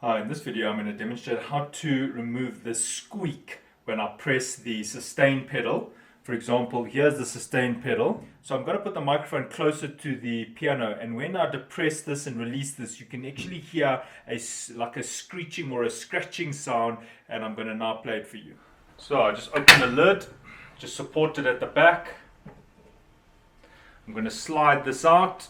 Hi, in this video I'm going to demonstrate how to remove the squeak when I press the sustain pedal. For example, here's the sustain pedal. So I'm going to put the microphone closer to the piano, and when I depress this and release this, you can actually hear like a screeching or a scratching sound, and I'm going to now play it for you. So I just open the lid, just support it at the back. I'm going to slide this out.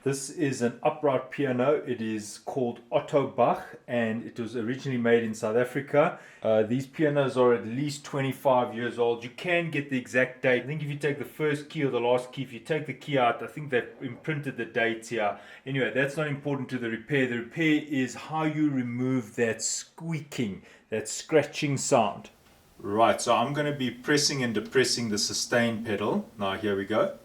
This is an upright piano. It is called Otto Bach, and it was originally made in South Africa. These pianos are at least 25 years old. You can get the exact date. I think if you take the first key or the last key, if you take the key out, I think they've imprinted the dates here. Anyway, that's not important to the repair. The repair is how you remove that squeaking, that scratching sound. Right, so I'm going to be pressing and depressing the sustain pedal. Now here we go.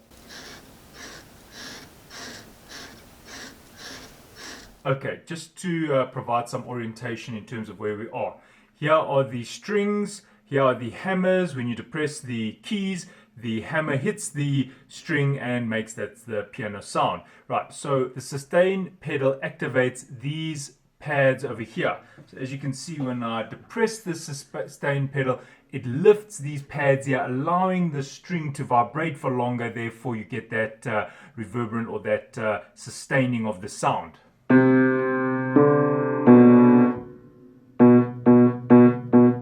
Okay, just to provide some orientation in terms of where we are. Here are the strings, here are the hammers. When you depress the keys, the hammer hits the string and makes the piano sound. Right, so the sustain pedal activates these pads over here. So as you can see, when I depress the sustain pedal, it lifts these pads here, allowing the string to vibrate for longer. Therefore, you get that reverberant or that sustaining of the sound.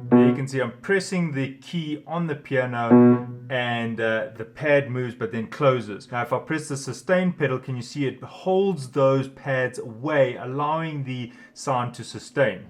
There you can see I'm pressing the key on the piano and the pad moves but then closes. Now if I press the sustain pedal, can you see it holds those pads away, allowing the sound to sustain.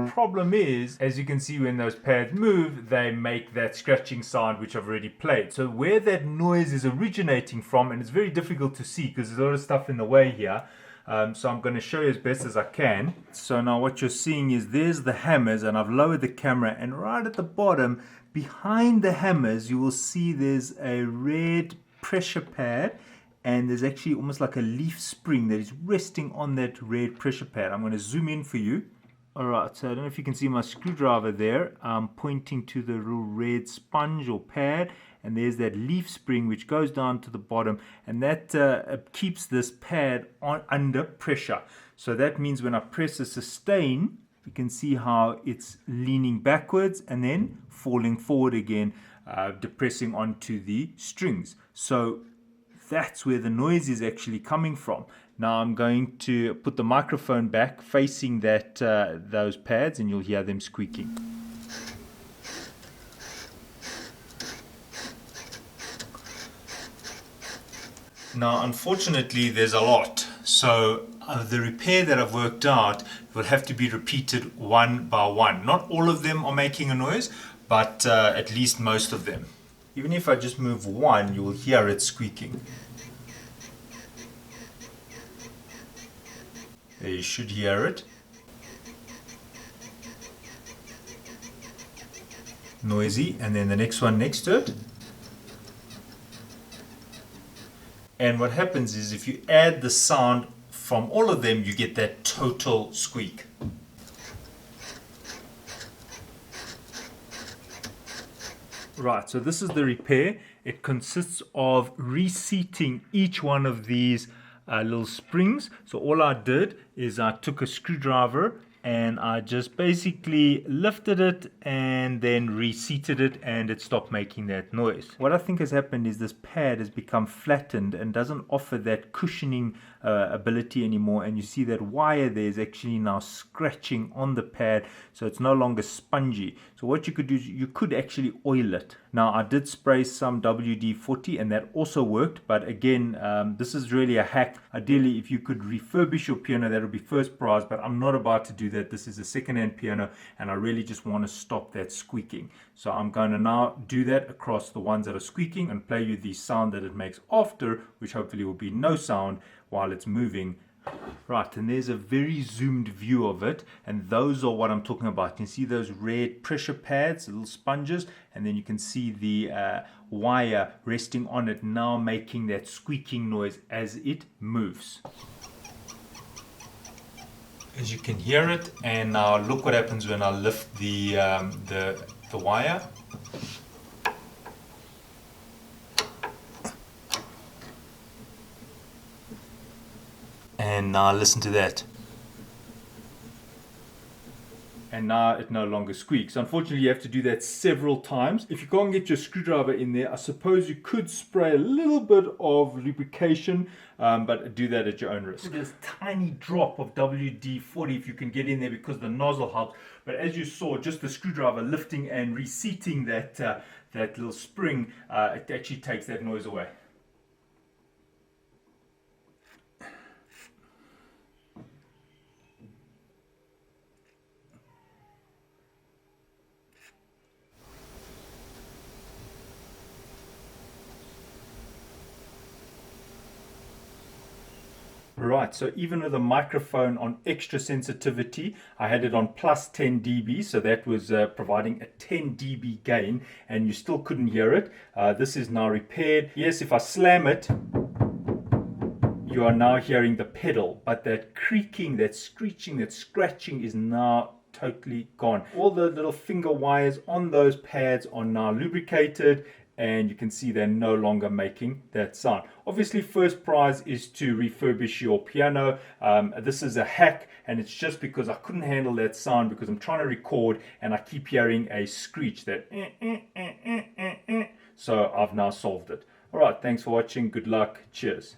Problem is, as you can see, when those pads move, they make that scratching sound which I've already played. So where that noise is originating from, and it's very difficult to see because there's a lot of stuff in the way here, so I'm going to show you as best as I can. So now what you're seeing is there's the hammers, and I've lowered the camera, and right at the bottom behind the hammers you will see there's a red pressure pad, and there's actually almost like a leaf spring that is resting on that red pressure pad. I'm going to zoom in for you. Alright, so I don't know if you can see my screwdriver there. I'm pointing to the little red sponge or pad, and there's that leaf spring which goes down to the bottom, and that keeps this pad under pressure. So that means when I press the sustain, you can see how it's leaning backwards and then falling forward again, depressing onto the strings. So that's where the noise is actually coming from. Now I'm going to put the microphone back facing those pads, and you'll hear them squeaking. Now unfortunately there's a lot, so the repair that I've worked out will have to be repeated one by one. Not all of them are making a noise, but at least most of them. Even if I just move one, you will hear it squeaking. There, you should hear it. Noisy, and then the next one next to it. And what happens is if you add the sound from all of them, you get that total squeak. Right, so this is the repair. It consists of reseating each one of these little springs. So all I did is I took a screwdriver and I just basically lifted it and then reseated it, and it stopped making that noise. What I think has happened is this pad has become flattened and doesn't offer that cushioning ability anymore, and you see that wire there is actually now scratching on the pad, so it's no longer spongy. So what you could do is you could actually oil it. Now I did spray some WD-40 and that also worked, but again this is really a hack. Ideally if you could refurbish your piano, that would be first prize, but I'm not about to do that. This is a second-hand piano and I really just want to stop that squeaking. So I'm going to now do that across the ones that are squeaking and play you the sound that it makes after, which hopefully will be no sound while it's moving. Right, and there's a very zoomed view of it, and those are what I'm talking about. You can see those red pressure pads, little sponges, and then you can see the wire resting on it now making that squeaking noise as it moves. As you can hear it, and now look what happens when I lift the wire. And now listen to that. And now it no longer squeaks. Unfortunately, you have to do that several times. If you can't get your screwdriver in there, I suppose you could spray a little bit of lubrication, but do that at your own risk. There's a tiny drop of WD-40 if you can get in there because the nozzle helps. But as you saw, just the screwdriver lifting and reseating that little spring, it actually takes that noise away. Right, so even with a microphone on extra sensitivity, I had it on plus 10 dB, so that was providing a 10 dB gain, and you still couldn't hear it. This is now repaired. Yes, if I slam it, you are now hearing the pedal, but that creaking, that screeching, that scratching is now totally gone. All the little finger wires on those pads are now lubricated, and you can see they're no longer making that sound. Obviously, first prize is to refurbish your piano. This is a hack, and it's just because I couldn't handle that sound because I'm trying to record and I keep hearing a screech, that so I've now solved it. All right, thanks for watching. Good luck. Cheers.